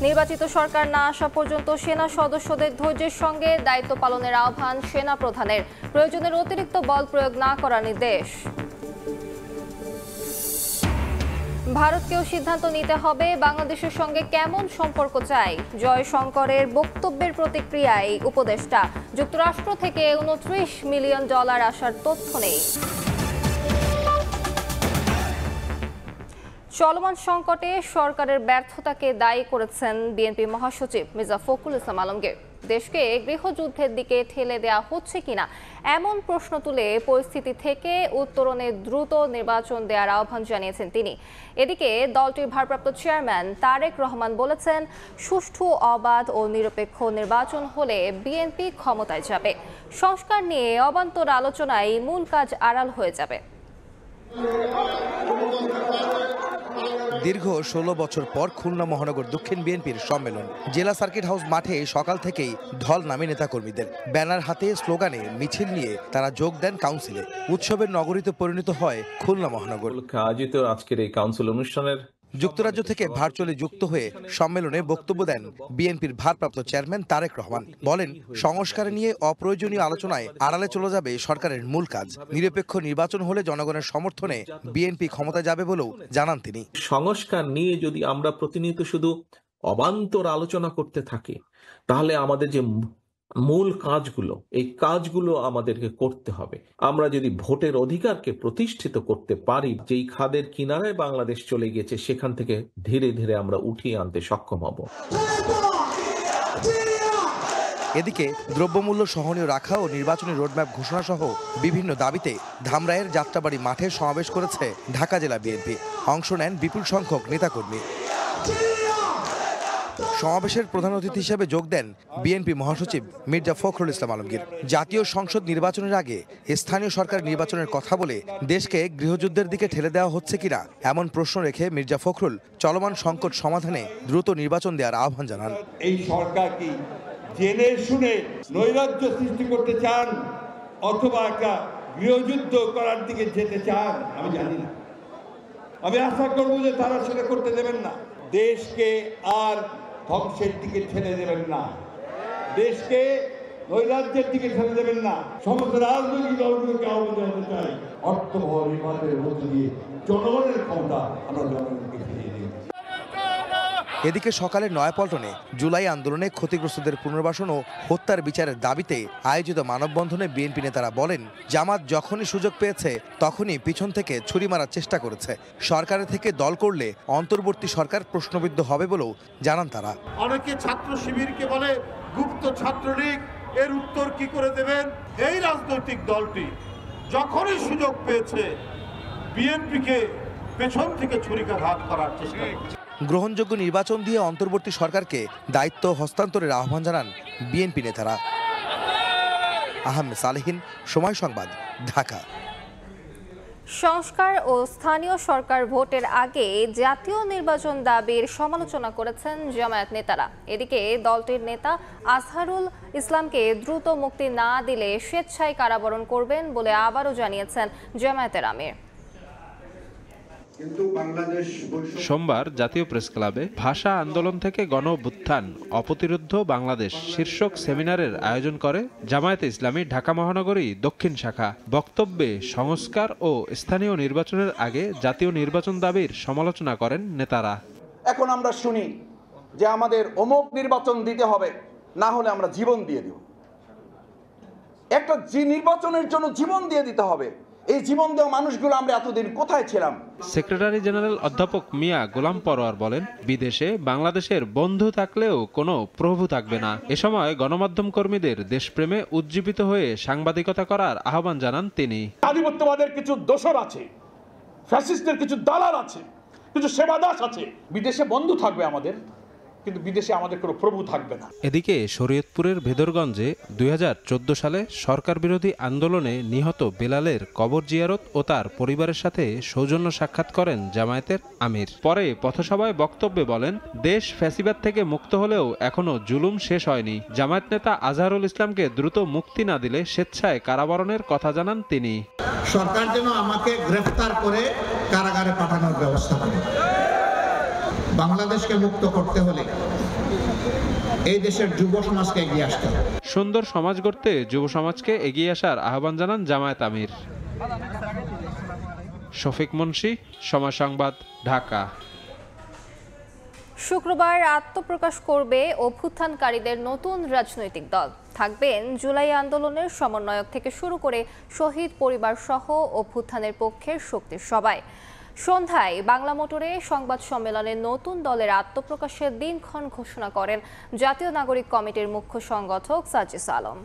নির্বাচিত সরকার না আসা পর্যন্ত সেনা সদস্যদের ধৈর্যের সঙ্গে দায়িত্ব পালনের আহ্বান সেনা প্রধানের। প্রয়োজনের অতিরিক্ত বল প্রয়োগ না করার নির্দেশ। ভারতকেও সিদ্ধান্ত নিতে হবে বাংলাদেশের সঙ্গে কেমন সম্পর্ক চাই। জয়শঙ্করের বক্তব্যের প্রতিক্রিয়ায় উপদেষ্টা। যুক্তরাষ্ট্র থেকে $29 মিলিয়ন আসার তথ্য নেই। চলমান সংকটে সরকারের ব্যর্থতাকে দায়ী করেছেন বিএনপি মহাসচিব মির্জা ফখরুল ইসলাম আলমগীর। দেশকে গৃহযুদ্ধের দিকে ঠেলে দেওয়া হচ্ছে কিনা এমন প্রশ্ন তুলে পরিস্থিতি থেকে উত্তরণে দ্রুত নির্বাচন দেওয়ার আহ্বান জানিয়েছেন তিনি। এদিকে দলটির ভারপ্রাপ্ত চেয়ারম্যান তারেক রহমান বলেছেন, সুষ্ঠু, অবাধ ও নিরপেক্ষ নির্বাচন হলে বিএনপি ক্ষমতায় যাবে। সংস্কার নিয়ে অবান্তর আলোচনায় মূল কাজ আড়াল হয়ে যাবে। দীর্ঘ 16 বছর পর খুলনা মহানগর দক্ষিণ বিএনপির সম্মেলন। জেলা সার্কিট হাউস মাঠে সকাল থেকেই ঢল নামে নেতাকর্মীদের। ব্যানার হাতে, স্লোগানে মিছিল নিয়ে তারা যোগ দেন কাউন্সিলে। উৎসবের নগরীতে পরিণত হয় খুলনা মহানগর। আয়োজিত আজকের এই কাউন্সিল অনুষ্ঠানের যুক্তরাজ্য থেকে ভার্চুয়ালি যুক্ত হয়ে সম্মেলনে বক্তব্য দেন বিএনপির ভারপ্রাপ্ত চেয়ারম্যান তারেক রহমান। বলেন, সংস্কার নিয়ে অপ্রয়োজনীয় আলোচনায় আড়ালে চলে যাবে সরকারের মূল কাজ। নিরপেক্ষ নির্বাচন হলে জনগণের সমর্থনে বিএনপি ক্ষমতায় যাবে বলেও জানান তিনি। সংস্কার নিয়ে যদি আমরা প্রতিনিয়ত শুধু অবান্তর আলোচনা করতে থাকি, তাহলে আমাদের যে মূল কাজগুলো, এই কাজগুলো আমাদেরকে করতে হবে। আমরা যদি ভোটের অধিকারকে প্রতিষ্ঠিত করতে পারি, যেই খাদের কিনারায় বাংলাদেশ চলে গেছে, সেখান থেকে ধীরে ধীরে আমরা উঠিয়ে আনতে সক্ষম হব। এদিকে দ্রব্যমূল্য সহনীয় রাখা ও নির্বাচনী রোডম্যাপ ঘোষণা সহ বিভিন্ন দাবিতে ধামরাইয়ের যাত্রাবাড়ি মাঠে সমাবেশ করেছে ঢাকা জেলা বিএনপি। অংশ নেন বিপুল সংখ্যক নেতাকর্মী। সমাবেশের প্রধান অতিথি হিসেবে যোগ দেন বিএনপি মহাসচিব মির্জা ফখরুল ইসলাম আলমগীর। জাতীয় সংসদ নির্বাচনের আগে স্থানীয় সরকার নির্বাচনের কথা বলে দেশকে গৃহযুদ্ধের দিকে ঠেলে দেওয়া হচ্ছে কিনা এমন প্রশ্ন রেখে মির্জা ফখরুল চলমান সংকট সমাধানে দ্রুত নির্বাচন দেওয়ার আহ্বান জানান। এই সরকার কি জেনে শুনে নৈরাজ্য সৃষ্টি করতে চান, অথবা একটা গৃহযুদ্ধ করার দিকে যেতে চান? আমি জানি না। আমি আশা করব যে তারা সেটা করতে দেবেন না। দেশকে আর ধ্বংসের দিকে ঠেলে দেবেন না, দেশকে নৈরাজ্যের দিকে ঠেলে দেবেন না। সমস্ত রাজনৈতিক দলগুলোকে আহ্বান জানাতে চাই, অর্থবহ নির্বাচনের মধ্য দিয়ে জনগণের ক্ষমতা আমরা জনগণকে ফিরিয়ে দিই। এদিকে সকালে নয়াপল্টনে জুলাই আন্দোলনে ক্ষতিগ্রস্তদের পুনর্বাসন ও হত্যার বিচারের দাবিতে আয়োজিত মানববন্ধনে বিএনপি নেতারা বলেন, জামাত যখনই সুযোগ পেয়েছে তখনই পিছন থেকে ছুরি মারার চেষ্টা করেছে। সরকারের থেকে দল করলে অন্তর্বর্তী সরকার প্রশ্নবিদ্ধ হবে বলেও জানান তারা। অনেকে ছাত্র শিবিরকে বলে গুপ্ত ছাত্রলীগ, এর উত্তর কি করে দেবেন? এই রাজনৈতিক দলটি যখনই সুযোগ পেয়েছে বিএনপিকে পেছন থেকে ছুরিকাঘাত করার চেষ্টা করছে। গ্রহণযোগ্য নির্বাচন দিয়ে অন্তর্বর্তী সরকারকে দায়িত্ব হস্তান্তরের আহ্বান জানান বিএনপি নেতারা। আহমেদ সালেহিন, সময় সংবাদ, ঢাকা। সংস্কার ও স্থানীয় সরকার ভোটের আগে জাতীয় নির্বাচন দাবির সমালোচনা করেছেন জামায়াত নেতারা। এদিকে দলটির নেতা আজহারুল ইসলামকে দ্রুত মুক্তি না দিলে স্বেচ্ছায় কারাবরণ করবেন বলে আবারও জানিয়েছেন জামায়াতের আমির। সোমবার জাতীয় প্রেস ক্লাবে ভাষা আন্দোলন থেকে গণ অভ্যুত্থান অপ্রতিরোধ্য বাংলাদেশ শীর্ষক সেমিনারের আয়োজন করে জামায়াতে ইসলামী ঢাকা মহানগরী দক্ষিণ শাখা। বক্তব্যে সংস্কার ও স্থানীয় নির্বাচনের আগে জাতীয় নির্বাচন দাবির সমালোচনা করেন নেতারা। এখন আমরা শুনি যে আমাদের অমুক নির্বাচন দিতে হবে, না হলে আমরা জীবন দিয়ে দেব। একটা নির্বাচনের জন্য জীবন দিয়ে দিতে হবে। এই জীবন দেওয়া মানুষগুলো আমরা এতদিন কোথায় ছিলাম? সেক্রেটারি জেনারেল অধ্যাপক মিয়া গোলাম পরোয়ার বলেন, বিদেশে বাংলাদেশের বন্ধু থাকলেও কোনো প্রভু থাকবে না। এ সময় গণমাধ্যম কর্মীদের দেশপ্রেমে উজ্জীবিত হয়ে সাংবাদিকতা করার আহ্বান জানান তিনি। আধিপত্যবাদের কিছু দোসর আছে, ফ্যাসিস্টদের কিছু দালাল আছে, কিছু সেবাদাস আছে। বিদেশে বন্ধু থাকবে আমাদের, কিন্তু বিদেশে আমাদের কোনো প্রভু থাকবে না। এদিকে শরীয়তপুরের ভেদরগঞ্জে 2014 সালে সরকার বিরোধী আন্দোলনে নিহত বেলালের কবর জিয়ারত ও তার পরিবারের সাথে সৌজন্য সাক্ষাৎ করেন জামায়াতের আমির। পরে পথসভায় বক্তব্যে বলেন, দেশ ফ্যাসিবাদ থেকে মুক্ত হলেও এখনো জুলুম শেষ হয়নি। জামায়াত নেতা আজহারুল ইসলামকে দ্রুত মুক্তি না দিলে স্বেচ্ছায় কারাবরণের কথা জানান তিনি। সরকার যেন আমাকে গ্রেফতার করে কারাগারে পাঠানোর ব্যবস্থা করে। বাংলাদেশকে মুক্ত করতে হলে এই দেশের যুব সমাজকে এগিয়ে আসতে হবে। সুন্দর সমাজ গড়তে যুব সমাজকে এগিয়ে আসার আহ্বান জানান জামায়াত আমির। শফিক মুন্সি, সময় সংবাদ, ঢাকা। শুক্রবার আত্মপ্রকাশ করবে অভ্যুত্থানকারীদের নতুন রাজনৈতিক দল। থাকবেন জুলাই আন্দোলনের সমন্বয়ক থেকে শুরু করে শহীদ পরিবার সহ অভ্যুত্থানের পক্ষের শক্তির সবাই। সন্ধ্যায় বাংলা মোটরে সংবাদ সম্মেলনে নতুন দলের আত্মপ্রকাশের দিনক্ষণ ঘোষণা করেন জাতীয় নাগরিক কমিটির মুখ্য সংগঠক সার্জিস আলম।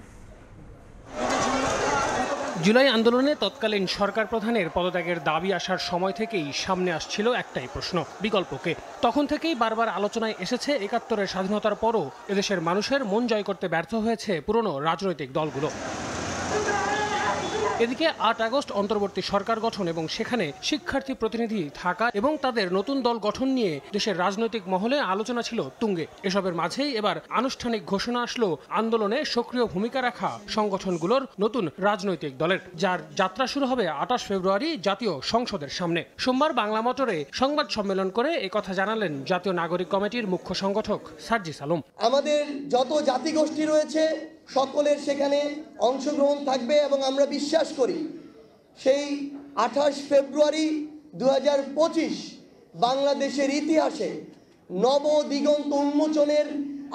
জুলাই আন্দোলনে তৎকালীন সরকার প্রধানের পদত্যাগের দাবি আসার সময় থেকেই সামনে আসছিল একটাই প্রশ্ন, বিকল্পকে। তখন থেকেই বারবার আলোচনায় এসেছে ৭১-এর স্বাধীনতার পরও এদেশের মানুষের মন জয় করতে ব্যর্থ হয়েছে পুরনো রাজনৈতিক দলগুলো। এদিকে ৮ আগস্ট অন্তর্বর্তী সরকার গঠন এবং সেখানে শিক্ষার্থী প্রতিনিধি থাকা এবং তাদের নতুন দল গঠন নিয়ে দেশের রাজনৈতিক মহলে আলোচনা ছিল তুঙ্গে। এসবের মাঝেই এবার আনুষ্ঠানিক ঘোষণা আসলো আন্দোলনে সক্রিয় ভূমিকা রাখা সংগঠনগুলোর নতুন রাজনৈতিক দলের, যার যাত্রা শুরু হবে ২৮ ফেব্রুয়ারি জাতীয় সংসদের সামনে। সোমবার বাংলা মোটরে সংবাদ সম্মেলন করে একথা জানালেন জাতীয় নাগরিক কমিটির মুখ্য সংগঠক সার্জিস আলম। আমাদের যত জাতিগোষ্ঠী রয়েছে সকলের সেখানে অংশগ্রহণ থাকবে এবং আমরা বিশ্বাস করি সেই ২৮ ফেব্রুয়ারি ২০২৫ বাংলাদেশের ইতিহাসে নব দিগন্ত উন্মোচনের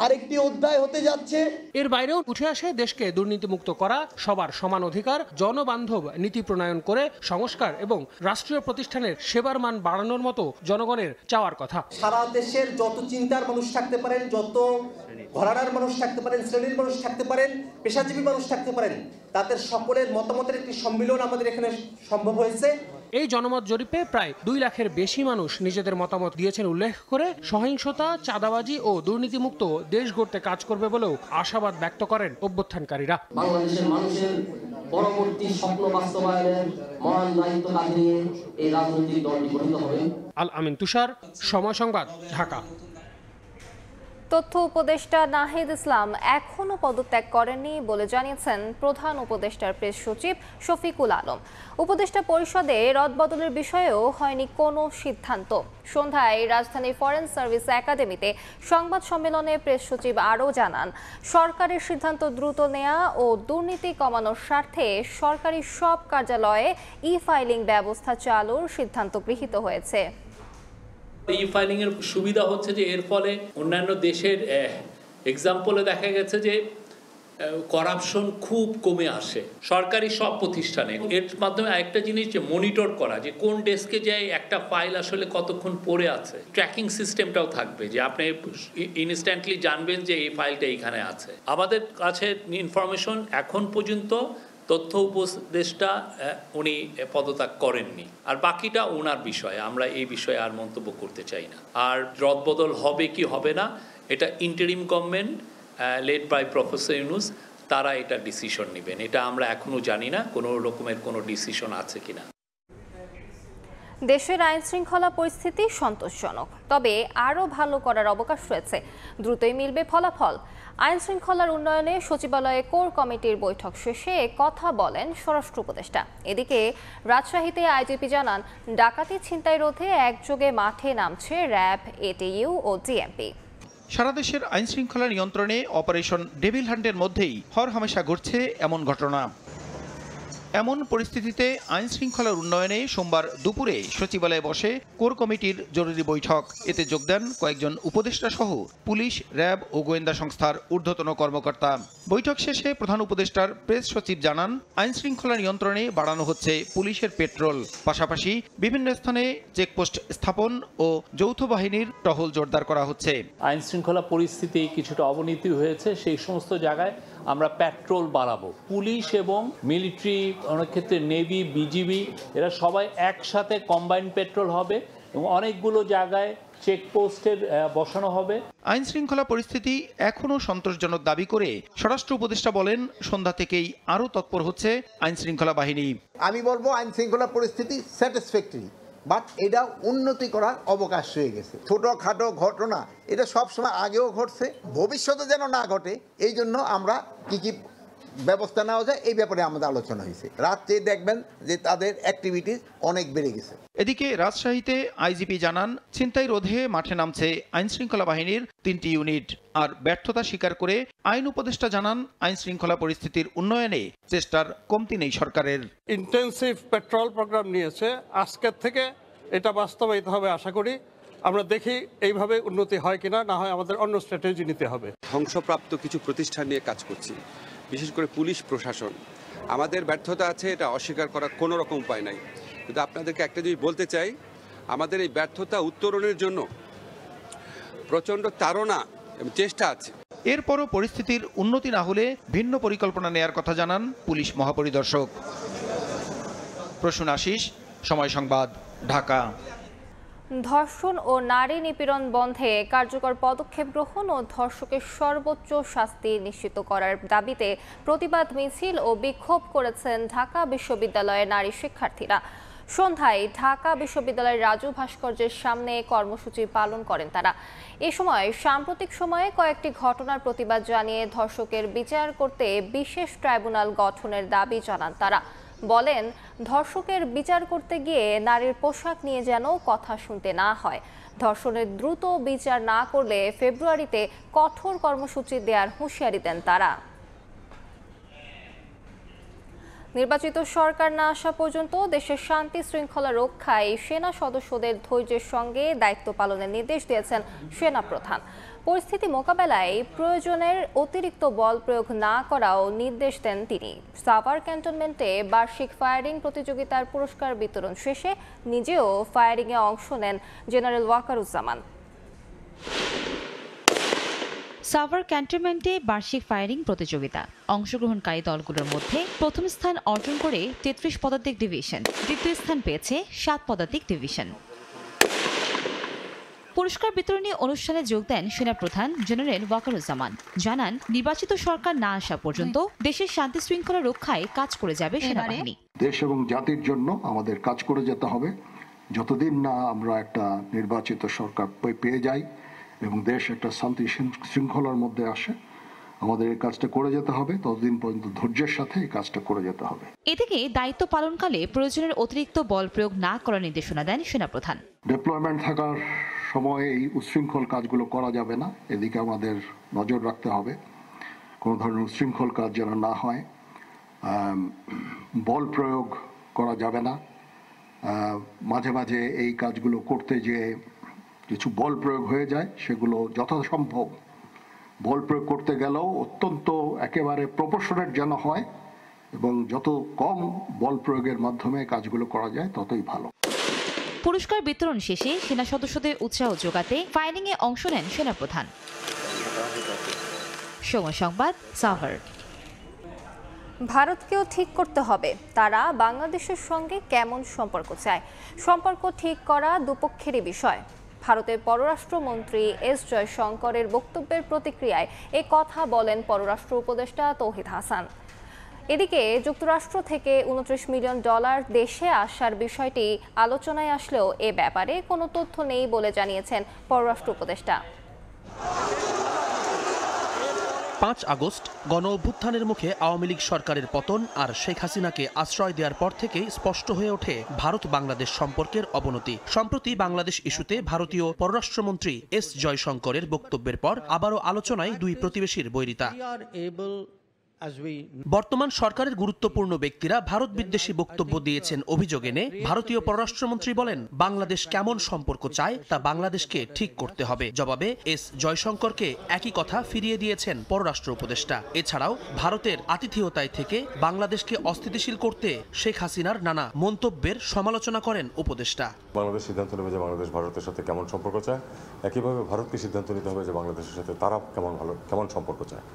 আরেকটি অধ্যায় হতে যাচ্ছে। এর বাইরেও উঠে আসে দেশকে দুর্নীতিমুক্ত করা, সবার সমান অধিকার, জনবান্ধব নীতি প্রণয়ন করে সংস্কার এবং রাষ্ট্রীয় প্রতিষ্ঠানের সেবার মান বাড়ানোর মতো জনগণের চাওয়ার কথা। সারা দেশের যত চিন্তার মানুষ থাকতে পারেন, যত ঘরানার মানুষ থাকতে পারেন, শ্রেণীর মানুষ থাকতে পারেন, পেশাজীবী মানুষ থাকতে পারেন, তাদের সকলের মতামতের একটি সম্মিলন আমাদের এখানে সম্ভব হয়েছে। এই জনমত জরিপে প্রায় ২ লাখের বেশি মানুষ নিজেদের মতামত দিয়েছেন উল্লেখ করে সহিংসতা, চাঁদাবাজি ও দুর্নীতিমুক্ত দেশ গড়তে কাজ করবে বলেও আশাবাদ ব্যক্ত করেন অভ্যুত্থানকারীরা। বাংলাদেশের মানুষের পরবর্তী স্বপ্ন বাস্তবায়নের মহান দায়িত্ব কাঁধে নিয়ে এই রাজনৈতিক দলটি গঠিত হবে। আল আমিন তুষার, সময় সংবাদ, ঢাকা। তথ্য উপদেষ্টা নাহিদ ইসলাম এখনও পদত্যাগ করেননি বলে জানিয়েছেন প্রধান উপদেষ্টার প্রেস সচিব শফিকুল আলম। উপদেষ্টা পরিষদে রদবদলের বিষয়েও হয়নি কোনো সিদ্ধান্ত। সন্ধ্যায় রাজধানীর ফরেন সার্ভিস একাডেমিতে সংবাদ সম্মেলনে প্রেস সচিব আরও জানান, সরকারের সিদ্ধান্ত দ্রুত নেওয়া ও দুর্নীতি কমানোর স্বার্থে সরকারি সব কার্যালয়ে ই-ফাইলিং ব্যবস্থা চালুর সিদ্ধান্ত গৃহীত হয়েছে। ই ফাইলিং এর সুবিধা হচ্ছে যে এর ফলে অন্যান্য দেশের এক্সাম্পলে দেখা গেছে যে করাপশন খুব কমে আসে সরকারি সব প্রতিষ্ঠানে। এর মাধ্যমে আরেকটা জিনিস যে মনিটর করা, যে কোন ডেস্কে যায় একটা ফাইল আসলে কতক্ষণ পড়ে আছে, ট্র্যাকিং সিস্টেমটাও থাকবে, যে আপনি ইনস্ট্যান্টলি জানবেন যে এই ফাইলটা এইখানে আছে। আমাদের কাছে ইনফরমেশন এখন পর্যন্ত তথ্য উপদেষ্টা উনি পদত্যাগ করেননি, আর বাকিটা ওনার বিষয়, আমরা এই বিষয়ে আর মন্তব্য করতে চাই না। আর রদবদল হবে কি হবে না এটা interim government led by professor Yunus, তারা এটা ডিসিশন নেবেন। এটা আমরা এখনো জানি না কোনো রকমের কোনো ডিসিশন আছে কিনা। দেশের আইন শৃঙ্খলা পরিস্থিতি সন্তোষজনক, তবে আরও ভালো করার অবকাশ রয়েছে। দ্রুতই মিলবে ফলাফল। আইন শৃঙ্খলার উন্নয়নে সচিবালয়ে কোর কমিটির বৈঠক শেষে কথা বলেন স্বরাষ্ট্র উপদেষ্টা। এদিকে রাজশাহীতে আইজিপি জানান, ডাকাতি ছিনতাই রোধে একযোগে মাঠে নামছে র্যাব, এটিইউ ও ডিএমপি। সারা দেশের আইন শৃঙ্খলা নিয়ন্ত্রণে অপারেশন ডেভিল হান্টের মধ্যেই হরহামেশা ঘটছে এমন ঘটনা। এমন পরিস্থিতিতে আইন শৃঙ্খলার উন্নয়নে সোমবার দুপুরে সচিবালয়ে বসে কোর কমিটির জরুরি বৈঠক। এতে যোগ দেন কয়েকজন উপদেষ্টা সহ পুলিশ, র্যাব ও গোয়েন্দা সংস্থার ঊর্ধ্বতন কর্মকর্তা। বৈঠক শেষে প্রধান উপদেষ্টার প্রেস সচিব জানান, আইন শৃঙ্খলা নিয়ন্ত্রণে বাড়ানো হচ্ছে পুলিশের পেট্রোল, পাশাপাশি বিভিন্ন স্থানে চেকপোস্ট স্থাপন ও যৌথ বাহিনীর টহল জোরদার করা হচ্ছে। আইন শৃঙ্খলা পরিস্থিতি কিছুটা অবনতি হয়েছে, সেই সমস্ত জায়গায় আমরা পেট্রোল বাড়াবো। পুলিশ এবং মিলিটারি, অনেক ক্ষেত্রে নেভি, বিজিবি, এরা সবাই একসাথে কম্বাইন্ড পেট্রোল হবে এবং অনেকগুলো জায়গায় চেকপোস্টের বসানো হবে। আইন শৃঙ্খলা পরিস্থিতি এখনও সন্তোষজনক দাবি করে স্বরাষ্ট্র উপদেষ্টা বলেন, সন্ধ্যা থেকেই আরও তৎপর হচ্ছে আইন শৃঙ্খলা বাহিনী। আমি বলবো আইন শৃঙ্খলা পরিস্থিতি স্যাটিসফ্যাক্টরি, বাট এটা উন্নতি করার অবকাশ রয়ে গেছে। ছোটোখাটো ঘটনা এটা সবসময় আগেও ঘটছে, ভবিষ্যতে যেন না ঘটে এই জন্য আমরা কি ব্যবস্থা নেওয়া যায় এই ব্যাপারে আমাদের আলোচনা হয়েছে। রাত্রে দেখবেন যে তাদের অ্যাক্টিভিটিস অনেক বেড়ে গেছে। এদিকে রাজশাহীতে আইজিপি জানান, ছিনতাই রোধে মাঠে নামছে আইনশৃঙ্খলা বাহিনীর 3টি ইউনিট। আর ব্যর্থতা স্বীকার করে আইন উপদেষ্টা জানান, আইনশৃঙ্খলা পরিস্থিতির উন্নয়নে চেষ্টার কমতি নেই সরকারের। ইন্টেন্সিভ পেট্রোল প্রোগ্রাম নিয়েছে, আজকের থেকে এটা বাস্তবায়িত হবে আশা করি। আমরা দেখি এইভাবে উন্নতি হয় কিনা, না হয় আমাদের অন্য স্ট্র্যাটেজি নিতে হবে। ধ্বংসপ্রাপ্ত কিছু প্রতিষ্ঠান নিয়ে কাজ করছি, বিশেষ করে পুলিশ প্রশাসন। আমাদের ব্যর্থতা আছে, এটা অস্বীকার করার কোনো রকম উপায় নাই, কিন্তু আপনাদেরকে একটা জিনিস বলতে চাই, আমাদের এই ব্যর্থতা উত্তরণের জন্য প্রচণ্ড তাড়না এবং চেষ্টা আছে। এরপরও পরিস্থিতির উন্নতি না হলে ভিন্ন পরিকল্পনা নেয়ার কথা জানান পুলিশ মহাপরিদর্শক। প্রসূন আশিস, সময় সংবাদ, ঢাকা। ধর্ষণ ও নারী নিপীড়ন বন্ধে কার্যকর পদক্ষেপ গ্রহণ ও ধর্ষকের সর্বোচ্চ শাস্তি নিশ্চিত করার দাবিতে প্রতিবাদ মিছিল ও বিক্ষোভ করেছেন ঢাকা বিশ্ববিদ্যালয়ের নারী শিক্ষার্থীরা। সন্ধ্যায় ঢাকা বিশ্ববিদ্যালয়ের রাজু ভাস্কর্যের সামনে কর্মসূচি পালন করেন তারা। এ সময় সাম্প্রতিক সময়ে কয়েকটি ঘটনার প্রতিবাদ জানিয়ে ধর্ষকের বিচার করতে বিশেষ ট্রাইব্যুনাল গঠনের দাবি জানান তারা। বলেন, ধর্ষকের বিচার করতে গিয়ে নারীর পোশাক নিয়ে যেন কথা শুনতে না হয়। ধর্ষণের দ্রুত বিচার না করলে ফেব্রুয়ারিতে কঠোর কর্মসূচি দেওয়ার হুঁশিয়ারি দেন তারা। নির্বাচিত সরকার না আসা পর্যন্ত দেশের শান্তি শৃঙ্খলা রক্ষায় সেনা সদস্যদের ধৈর্যের সঙ্গে দায়িত্ব পালনের নির্দেশ দিয়েছেন সেনাপ্রধান। পরিস্থিতি মোকাবেলায় প্রয়োজনের অতিরিক্ত বল প্রয়োগ না করাও নির্দেশ দেন তিনি। সাভার ক্যান্টনমেন্টে বার্ষিক ফায়ারিং প্রতিযোগিতার পুরস্কার বিতরণ শেষে নিজেও ফায়ারিংয়ে অংশ নেন জেনারেল ওয়াকারুজ্জামান। সাভার ক্যান্টনমেন্টে বার্ষিক ফায়ারিং প্রতিযোগিতা অংশগ্রহণকারী দলগুলোর মধ্যে প্রথম স্থান অর্জন করে 33 পদাতিক ডিভিশন, দ্বিতীয় স্থান পেয়েছে 7 পদাতিক ডিভিশন। পুরস্কার বিতরণী অনুষ্ঠানে যোগ দেন সেনাপ্রধান জেনারেল ওয়াকারুজ্জামান। জানান, নির্বাচিত সরকার না আসা পর্যন্ত দেশের শান্তি শৃঙ্খলা রক্ষায় কাজ করে যাবে সেনাবাহিনী। দেশ এবং জাতির জন্য আমাদের কাজ করে যেতে হবে। যতদিন না আমরা একটা নির্বাচিত সরকার পেয়ে যাই এবং দেশ একটা শান্তি শৃঙ্খলার মধ্যে আসে, আমাদের এই কাজটা করে যেতে হবে। ততদিন পর্যন্ত ধৈর্যের সাথে এই কাজটা করে যেতে হবে। এদিকে দায়িত্ব পালনকালে প্রয়োজনের অতিরিক্ত বল প্রয়োগ না করার নির্দেশনা দেন সেনাপ্রধান। ডিপ্লয়মেন্ট থাকার সময় এই উচ্ছৃঙ্খল কাজগুলো করা যাবে না, এদিকে আমাদের নজর রাখতে হবে কোনো ধরনের উচ্ছৃঙ্খল কাজ যেন না হয়। বল প্রয়োগ করা যাবে না। মাঝে মাঝে এই কাজগুলো করতে যে কিছু বল প্রয়োগ হয়ে যায়, সেগুলো যথাসম্ভব বল প্রয়োগ করতে গেলেও অত্যন্ত একেবারে প্রপোর্শনেট যেন হয় এবং যত কম বল প্রয়োগের মাধ্যমে কাজগুলো করা যায় ততই ভালো। পুরস্কার বিতরণ শেষে সেনা সদস্যদের উৎসাহ যোগাতে ফায়ারিংয়ে অংশ নেন সেনাপ্রধান। সময় সংবাদ, সাভার। ভারতকেও ঠিক করতে হবে তারা বাংলাদেশের সঙ্গে কেমন সম্পর্ক চায়। সম্পর্ক ঠিক করা দুপক্ষেরই বিষয়। ভারতের পররাষ্ট্রমন্ত্রী এস জয়শঙ্করের বক্তব্যের প্রতিক্রিয়ায় এ কথা বলেন পররাষ্ট্র উপদেষ্টা তৌহিদ হাসান। এদিকে যুক্তরাষ্ট্র থেকে $29 মিলিয়ন দেশে আসার বিষয়টি আলোচনায় আসলেও এ ব্যাপারে কোনো তথ্য নেই বলে জানিয়েছেন পররাষ্ট্র উপদেষ্টা। 5 আগস্ট গণ অভ্যুত্থানের মুখে আওয়ামী লীগ সরকারের পতন আর শেখ হাসিনাকে আশ্রয় দেওয়ার পর থেকেই স্পষ্ট হয়ে ওঠে ভারত বাংলাদেশ সম্পর্কের অবনতি। সম্প্রতি বাংলাদেশ ইস্যুতে ভারতীয় পররাষ্ট্রমন্ত্রী এস জয়শঙ্করের বক্তব্যের পর আবারও আলোচনায় দুই প্রতিবেশীর বৈরিতা। বর্তমান সরকারের গুরুত্বপূর্ণ ব্যক্তিরা ভারত বিদ্বেষী বক্তব্য দিয়েছেন অভিযোগ এনে ভারতীয় পররাষ্ট্রমন্ত্রী বলেন, বাংলাদেশ কেমন সম্পর্ক চায় তা বাংলাদেশকে ঠিক করতে হবে। জবাবে এস জয়শঙ্করকে একই কথা ফিরিয়ে দিয়েছেন পররাষ্ট্র উপদেষ্টা। এছাড়াও ভারতের আতিথেয়তায় থেকে বাংলাদেশকে অস্থিতিশীল করতে শেখ হাসিনার নানা মন্তব্যের সমালোচনা করেন উপদেষ্টা। বাংলাদেশ সিদ্ধান্ত নেবে যে বাংলাদেশ ভারতের সাথে কেমন সম্পর্ক চায়, একইভাবে ভারতকে সিদ্ধান্ত নিতে হবে যে বাংলাদেশের সাথে তারা কেমন সম্পর্ক চায়।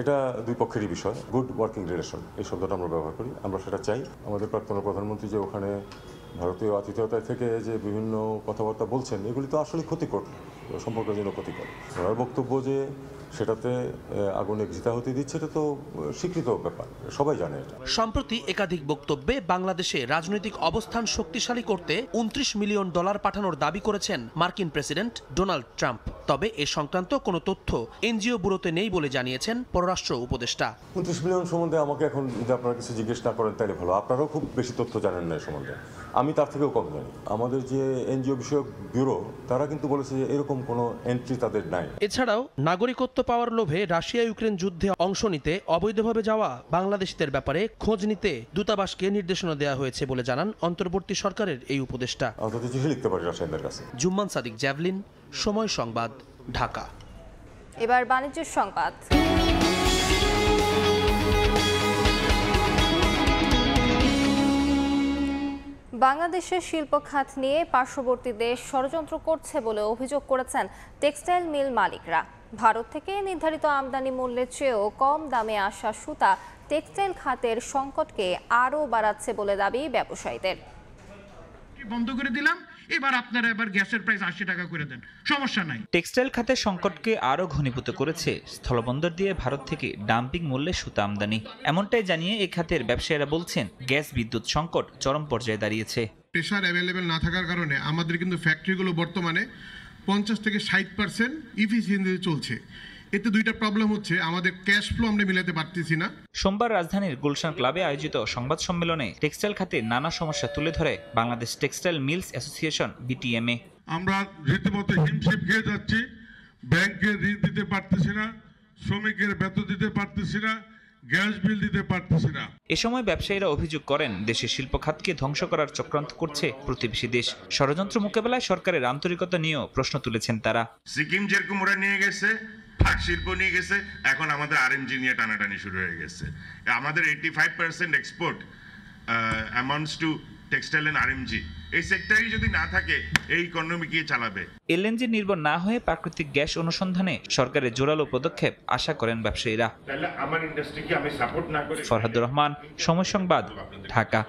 এটা দুই পক্ষেরই বিষয়। গুড ওয়ার্কিং রিলেশন এই শব্দটা আমরা ব্যবহার করি, আমরা সেটা চাই। আমাদের প্রাক্তন প্রধানমন্ত্রী যে ওখানে ভারতীয় আতিথেয়তায় থেকে যে বিভিন্ন কথাবার্তা বলছেন, এগুলি তো আসলে ক্ষতিকর সম্পর্কের জন্য ক্ষতিকর। ওনার বক্তব্য যে সেটাতে আগুনে ঘৃতাহুতি দিচ্ছে, এটা তো স্বীকৃত ব্যাপার, সবাই জানে এটা। সম্প্রতি একাধিক বক্তব্যে বাংলাদেশে রাজনৈতিক অবস্থান শক্তিশালী করতে $29 মিলিয়ন পাঠানোর দাবি করেছেন মার্কিন প্রেসিডেন্ট ডোনাল্ড ট্রাম্প। তবে এ সংক্রান্ত কোনো তথ্য এনজিও ব্যুরোতে নেই বলে জানিয়েছেন পররাষ্ট্র উপদেষ্টা। 29 মিলিয়ন সম্বন্ধে আমাকে এখন যদি আপনারা কিছু জিজ্ঞেস না করেন তাহলে ভালো। আপনারাও খুব বেশি তথ্য জানেন না এই সম্বন্ধে, আমি তার থেকেও কম জানি। আমাদের যে এনজিও বিষয়ক ব্যুরো তারা কিন্তু বলেছে যে এরকম কোনো এন্ট্রি তাদের নাই। এছাড়াও নাগরিকত্ব পাওয়ার লোভে রাশিয়া ইউক্রেন যুদ্ধে অংশ নিতে অবৈধভাবে যাওয়া বাংলাদেশিদের ব্যাপারে খোঁজ নিতে দূতাবাসকে নির্দেশনা দেওয়া হয়েছে বলে জানান অন্তর্বর্তী সরকারের এই উপদেষ্টা। চিঠি লিখতে পারি রাশিয়ানদের কাছে। জুম্মান সাদিক, জ্যাভলিন, সময় সংবাদ, ঢাকা। এবার বাণিজ্যের সংবাদ। বাংলাদেশের শিল্প খাত নিয়ে পার্শ্ববর্তী দেশ ষড়যন্ত্র করছে বলে অভিযোগ করেছেন টেক্সটাইল মিল মালিকরা। ভারত থেকে নির্ধারিত আমদানি মূল্যের চেয়েও কম দামে আসা সুতা টেক্সটাইল খাতের সংকটকে আরও বাড়াচ্ছে বলে দাবি ব্যবসায়ীদের। বন্ধ করে দিলাম, এবার আপনারা এবার গ্যাসের প্রাইস 80 টাকা করে দেন, সমস্যা নাই। টেক্সটাইল খাতের সংকটকে আরও ঘনীভূত করেছে স্থলবন্দর দিয়ে ভারত থেকে ডাম্পিং মূল্যে সুতা আমদানি। এমনটাই জানিয়ে এই খাতের ব্যবসায়ীরা বলছেন, গ্যাস বিদ্যুৎ সংকট চরম পর্যায়ে দাঁড়িয়েছে। প্রেসার অ্যাভেলেবেল না থাকার কারণে আমাদের কিন্তু ফ্যাক্টরিগুলো বর্তমানে 50 থেকে 60% ইফিসিয়েন্সিতে চলছে। এতে দুইটা প্রবলেম হচ্ছে, আমাদের ক্যাশ ফ্লো আমরা মিলাতে পারতেছি না। সোমবার রাজধানীর গুলশান ক্লাবে আয়োজিত সংবাদ সম্মেলনে টেক্সটাইল খাতে নানা সমস্যা তুলে ধরে Bangladesh textile mills association BTMA. আমরা রীতিমতো হিমশিম খেয়ে যাচ্ছি, ব্যাংকের ঋণ দিতে পারতেছি না, শ্রমিকের বেতন দিতে পারতেছি না, গ্যাস বিল দিতে পারতেছি না। এ সময় ব্যবসায়ীরা অভিযোগ করেন, দেশের শিল্প খাতকে ধ্বংস করার চক্রান্ত করছে প্রতিবেশী দেশ। ষড়যন্ত্র মোকাবেলায় সরকারের আন্তরিকতা নিয়েও প্রশ্ন তুলেছেন তারা। সিকিম যেরকম ওরা নিয়ে গেছে, পাট শিল্প নিয়ে গেছে, এখন আমাদের আরএমজি নিয়ে টানাটানি শুরু হয়ে গেছে। আমাদের 85% export amounts to textile and RMG. এই সেক্টরই যদি না থাকে এই ইকোনমি কি চালাবে? এলএনজি নির্ভর না হয়ে প্রাকৃতিক গ্যাস অনুসন্ধানে সরকারের জোরালো পদক্ষেপ আশা করেন ব্যবসায়ীরা। তাহলে আমার ইন্ডাস্ট্রিকে আমি সাপোর্ট না করি। ফরহাদুর রহমান, সময় সংবাদ, ঢাকা।